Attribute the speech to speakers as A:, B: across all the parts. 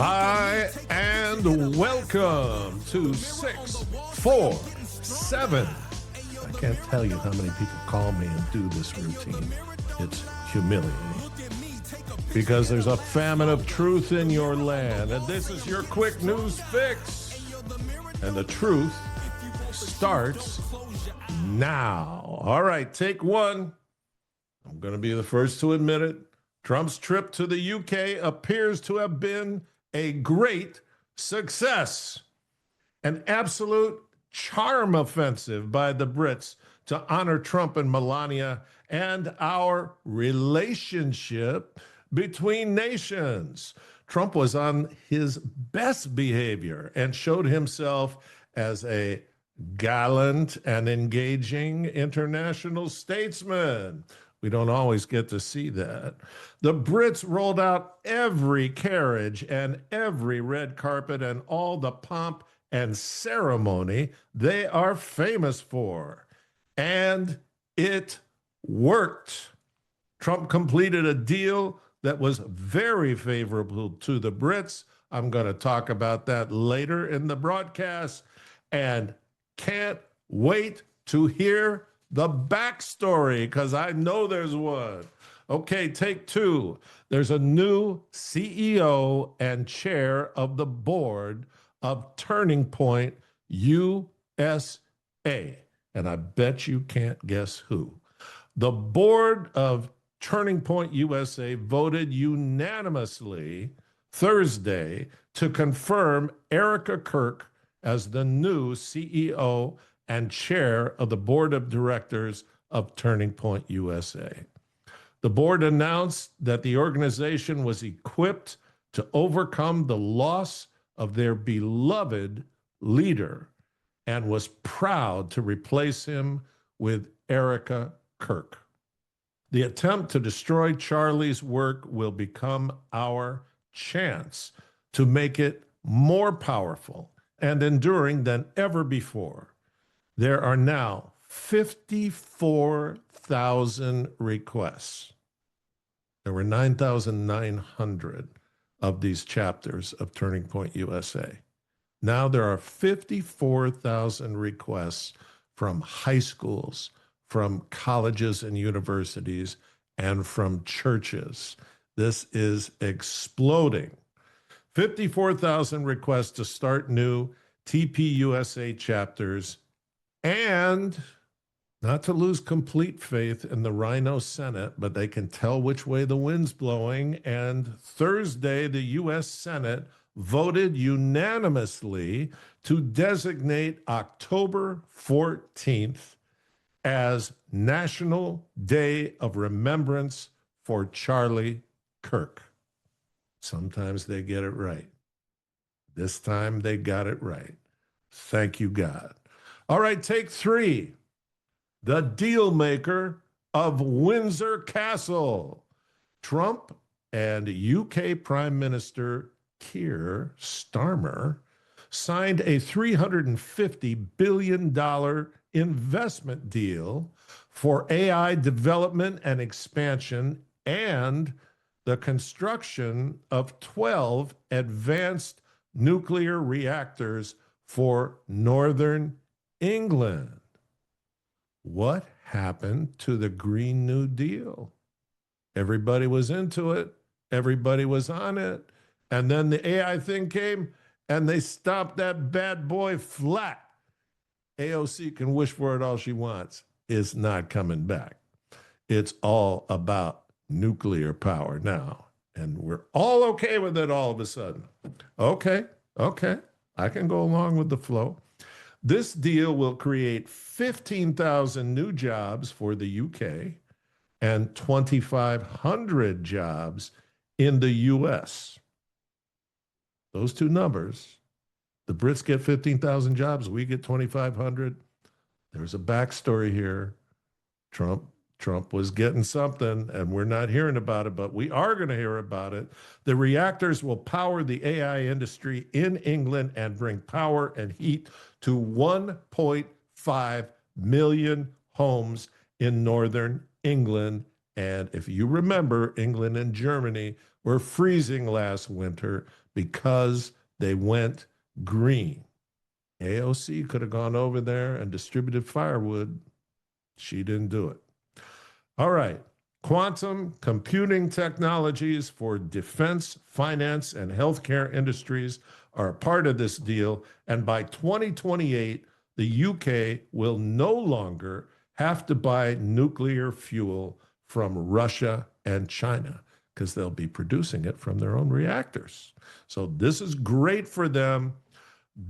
A: Hi, and welcome to 647. I can't tell you how many people call me and do this routine. It's humiliating. Because there's a famine of truth in your land, and this is your quick news fix. And the truth starts now. All right, take one. I'm going to be the first to admit it. Trump's trip to the UK appears to have been a great success. An absolute charm offensive by the Brits to honor Trump and Melania and our relationship between nations. Trump was on his best behavior and showed himself as a gallant and engaging international statesman. We don't always get to see that. The Brits rolled out every carriage and every red carpet and all the pomp and ceremony they are famous for. And it worked. Trump completed a deal that was very favorable to the Brits. I'm going to talk about that later in the broadcast. And can't wait to hear the backstory, because I know there's one. Okay, take two. There's a new CEO and chair of the board of Turning Point USA. And I bet you can't guess who. The board of Turning Point USA voted unanimously Thursday to confirm Erica Kirk as the new CEO and chair of the board of directors of Turning Point USA. The board announced that the organization was equipped to overcome the loss of their beloved leader and was proud to replace him with Erica Kirk. The attempt to destroy Charlie's work will become our chance to make it more powerful and enduring than ever before. There are now 54,000 requests. There were 9,900 of these chapters of Turning Point USA. Now there are 54,000 requests from high schools, from colleges and universities, and from churches. This is exploding. 54,000 requests to start new TPUSA chapters, and not to lose complete faith in the Rhino Senate, but they can tell which way the wind's blowing. And Thursday, the U.S. Senate voted unanimously to designate October 14th as National Day of Remembrance for Charlie Kirk. Sometimes they get it right. This time they got it right. Thank you, God. All right, take three. The deal maker of Windsor Castle. Trump and UK Prime Minister Keir Starmer signed a $350 billion investment deal for AI development and expansion and the construction of 12 advanced nuclear reactors for Northern England. What happened to the Green New Deal? Everybody was into it. Everybody was on it. And then the AI thing came and they stopped that bad boy flat. AOC can wish for it all she wants. It's not coming back. It's all about nuclear power now. And we're all okay with it all of a sudden. Okay. I can go along with the flow. This deal will create 15,000 new jobs for the UK and 2,500 jobs in the US. Those two numbers, the Brits get 15,000 jobs, we get 2,500. There's a backstory here. Trump was getting something, and we're not hearing about it, but we are going to hear about it. The reactors will power the AI industry in England and bring power and heat to 1.5 million homes in northern England. And if you remember, England and Germany were freezing last winter because they went green. AOC could have gone over there and distributed firewood. She didn't do it. All right. Quantum computing technologies for defense, finance, and healthcare industries are a part of this deal. And by 2028, the UK will no longer have to buy nuclear fuel from Russia and China because they'll be producing it from their own reactors. So this is great for them.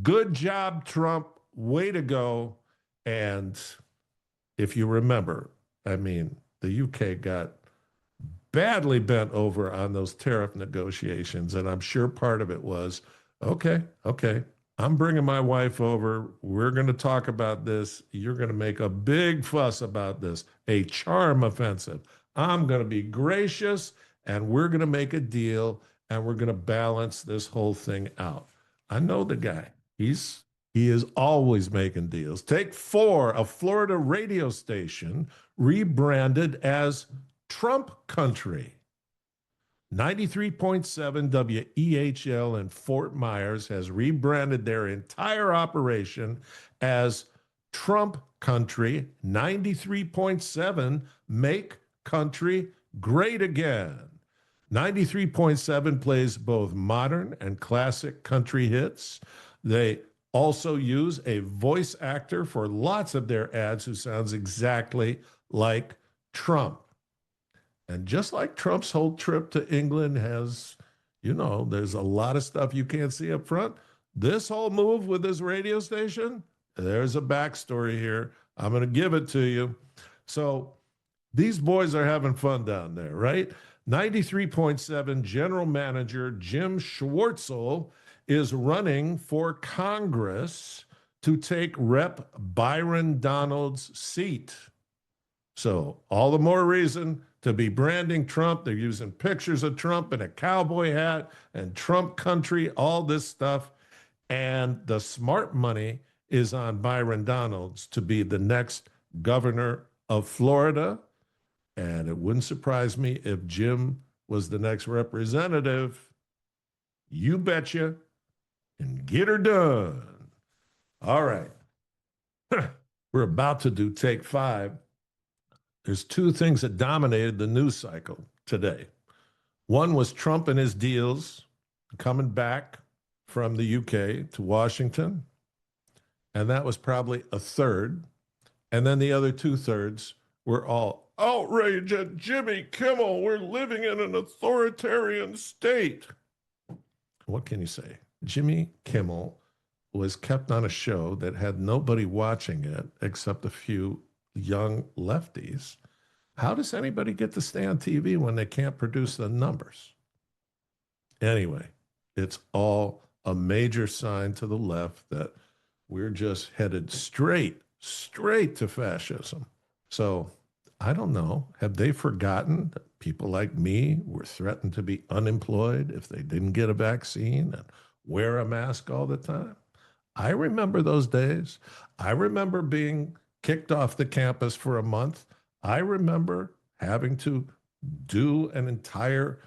A: Good job, Trump. Way to go. And if you remember, I mean, the UK got badly bent over on those tariff negotiations. And I'm sure part of it was, okay, I'm bringing my wife over. We're going to talk about this. You're going to make a big fuss about this, a charm offensive. I'm going to be gracious and we're going to make a deal and we're going to balance this whole thing out. I know the guy. He is always making deals. Take 4, a Florida radio station rebranded as Trump Country. 93.7 WEHL in Fort Myers has rebranded their entire operation as Trump Country. 93.7 Make Country Great Again. 93.7 plays both modern and classic country hits. They also use a voice actor for lots of their ads who sounds exactly like Trump. And just like Trump's whole trip to England has, there's a lot of stuff you can't see up front. This whole move with this radio station, there's a backstory here. I'm going to give it to you. So these boys are having fun down there, right? 93.7 General Manager Jim Schwartzel is running for Congress to take Rep. Byron Donalds' seat. So all the more reason to be branding Trump. They're using pictures of Trump in a cowboy hat and Trump country, all this stuff. And the smart money is on Byron Donalds to be the next governor of Florida. And it wouldn't surprise me if Jim was the next representative. You betcha. And get her done. All right. We're about to do take 5. There's 2 things that dominated the news cycle today. One was Trump and his deals coming back from the UK to Washington. And that was probably a third. And then the other 2/3 were all outrage at Jimmy Kimmel. We're living in an authoritarian state. What can you say? Jimmy Kimmel was kept on a show that had nobody watching it except a few young lefties. How does anybody get to stay on TV when they can't produce the numbers? Anyway, it's all a major sign to the left that we're just headed straight to fascism. So I don't know. Have they forgotten that people like me were threatened to be unemployed if they didn't get a vaccine and wear a mask all the time? I remember those days. I remember being kicked off the campus for a month. I remember having to do an entire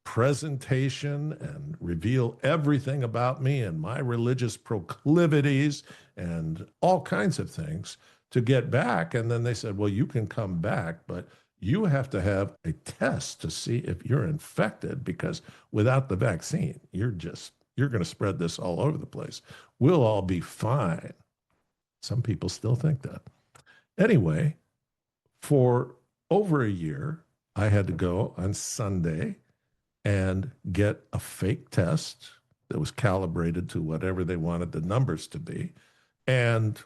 A: presentation and reveal everything about me and my religious proclivities and all kinds of things to get back. And then they said, well, you can come back, but you have to have a test to see if you're infected, because without the vaccine, you're going to spread this all over the place. We'll all be fine. Some people still think that. Anyway, for over a year, I had to go on Sunday and get a fake test that was calibrated to whatever they wanted the numbers to be. And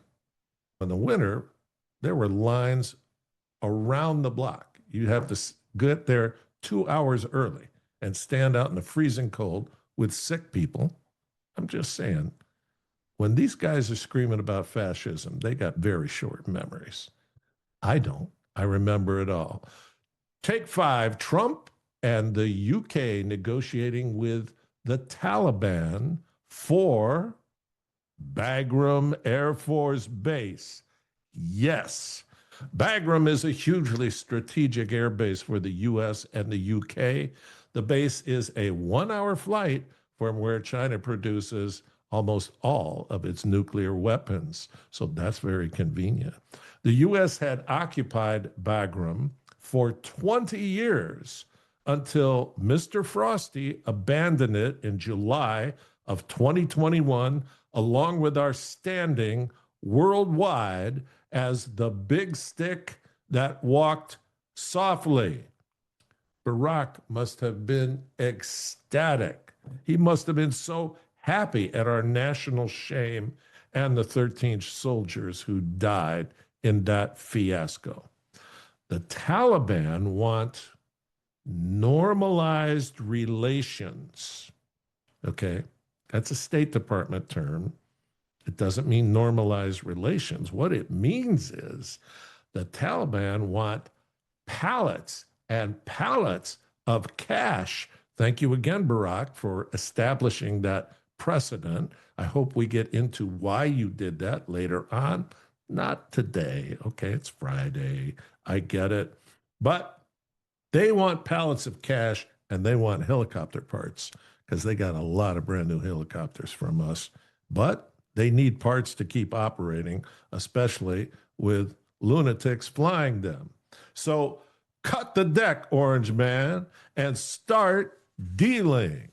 A: in the winter, there were lines around the block. You have to get there 2 hours early and stand out in the freezing cold with sick people. I'm just saying, when these guys are screaming about fascism, they got very short memories. I don't. I remember it all. Take 5, Trump and the UK negotiating with the Taliban for Bagram Air Force Base. Yes, Bagram is a hugely strategic air base for the US and the UK. The base is a 1-hour flight from where China produces almost all of its nuclear weapons. So that's very convenient. The U.S. had occupied Bagram for 20 years until Mr. Frosty abandoned it in July of 2021, along with our standing worldwide as the big stick that walked softly. Barack must have been ecstatic. He must have been so happy at our national shame and the 13 soldiers who died in that fiasco. The Taliban want normalized relations. Okay, that's a State Department term. It doesn't mean normalized relations. What it means is the Taliban want pallets and pallets of cash. Thank you again, Barack, for establishing that precedent. I hope we get into why you did that later on. Not today. Okay, it's Friday. I get it. But they want pallets of cash and they want helicopter parts because they got a lot of brand new helicopters from us. But they need parts to keep operating, especially with lunatics flying them. So cut the deck, Orange Man, and start dealing.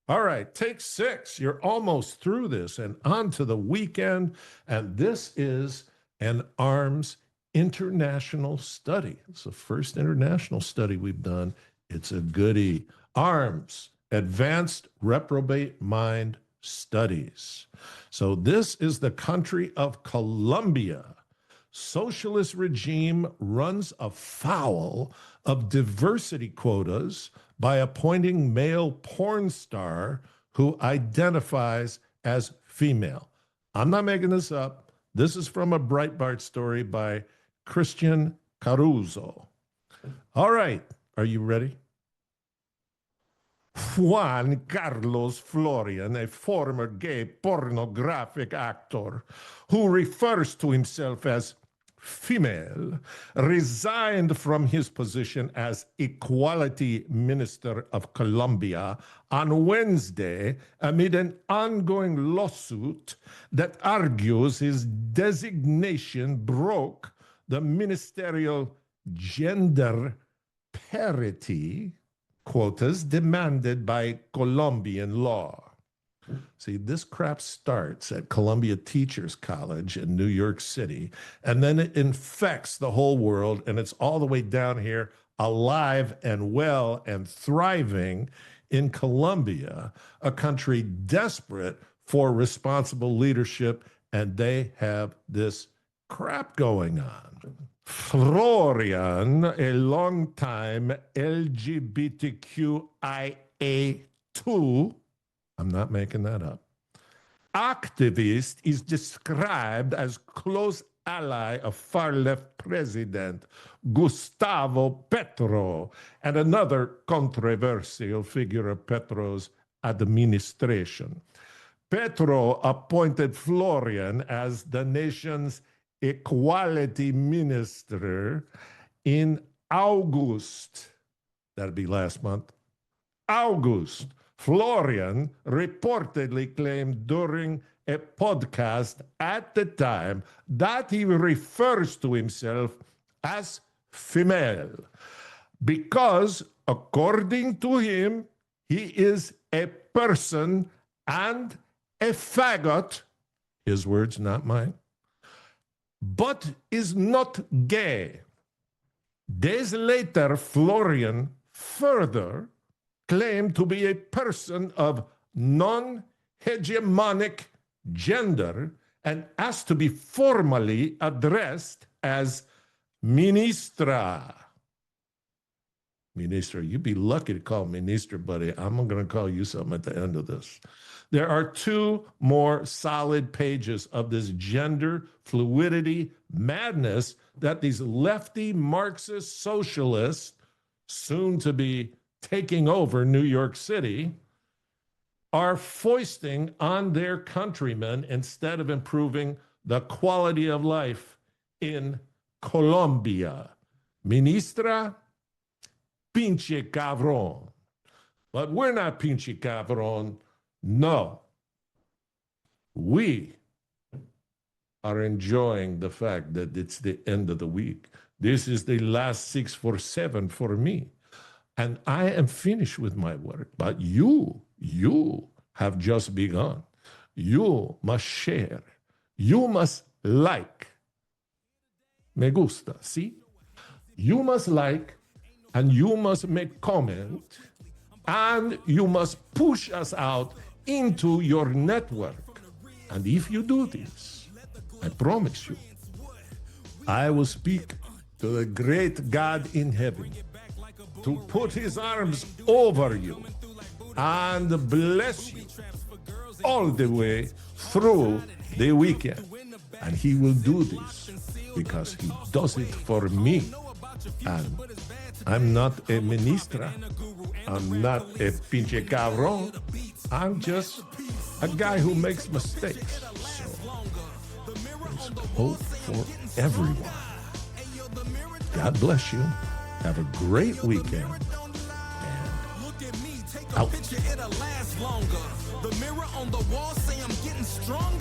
A: All right, take 6. You're almost through this and on to the weekend. And this is an arms international study. It's the first international study we've done. It's a goodie. Arms, Advanced Reprobate Mind Studies. So this is the country of Colombia. Socialist regime runs afoul of diversity quotas by appointing male porn star who identifies as female. I'm not making this up. This is from a Breitbart story by Christian Caruso. All right, are you ready? Juan Carlos Florian, a former gay pornographic actor who refers to himself as female, resigned from his position as Equality Minister of Colombia on Wednesday amid an ongoing lawsuit that argues his designation broke the ministerial gender parity quotas demanded by Colombian law. See, this crap starts at Columbia Teachers College in New York City, and then it infects the whole world, and it's all the way down here, alive and well and thriving in Colombia, a country desperate for responsible leadership, and they have this crap going on. Florian, a longtime LGBTQIA2, I'm not making that up, activist, is described as close ally of far-left president Gustavo Petro and another controversial figure of Petro's administration. Petro appointed Florian as the nation's equality minister in August. That'd be last month. August. Florian reportedly claimed during a podcast at the time that he refers to himself as female because, according to him, he is a person and a faggot, his words, not mine, but is not gay. Days later, Florian further claimed to be a person of non-hegemonic gender and asked to be formally addressed as ministra. Minister, you'd be lucky to call me minister, buddy. I'm going to call you something at the end of this. There are 2 more solid pages of this gender fluidity madness that these lefty Marxist socialists, soon to be taking over New York City, are foisting on their countrymen instead of improving the quality of life in Colombia. Ministra, pinche cabrón. But we're not pinche cabron. No. We are enjoying the fact that it's the end of the week. This is the last 647 for me. And I am finished with my work. But you have just begun. You must share. You must like. Me gusta, see? You must like, and you must make comment, and you must push us out into your network. And if you do this, I promise you, I will speak to the great God in heaven to put his arms over you and bless you all the way through the weekend. And he will do this because he does it for me. And I'm not a ministra. I'm not a pinche cabrón. I'm just a guy who makes mistakes. So there's hope for everyone. God bless you. Have a great weekend. And out.
B: The mirror on the wall say I'm getting stronger.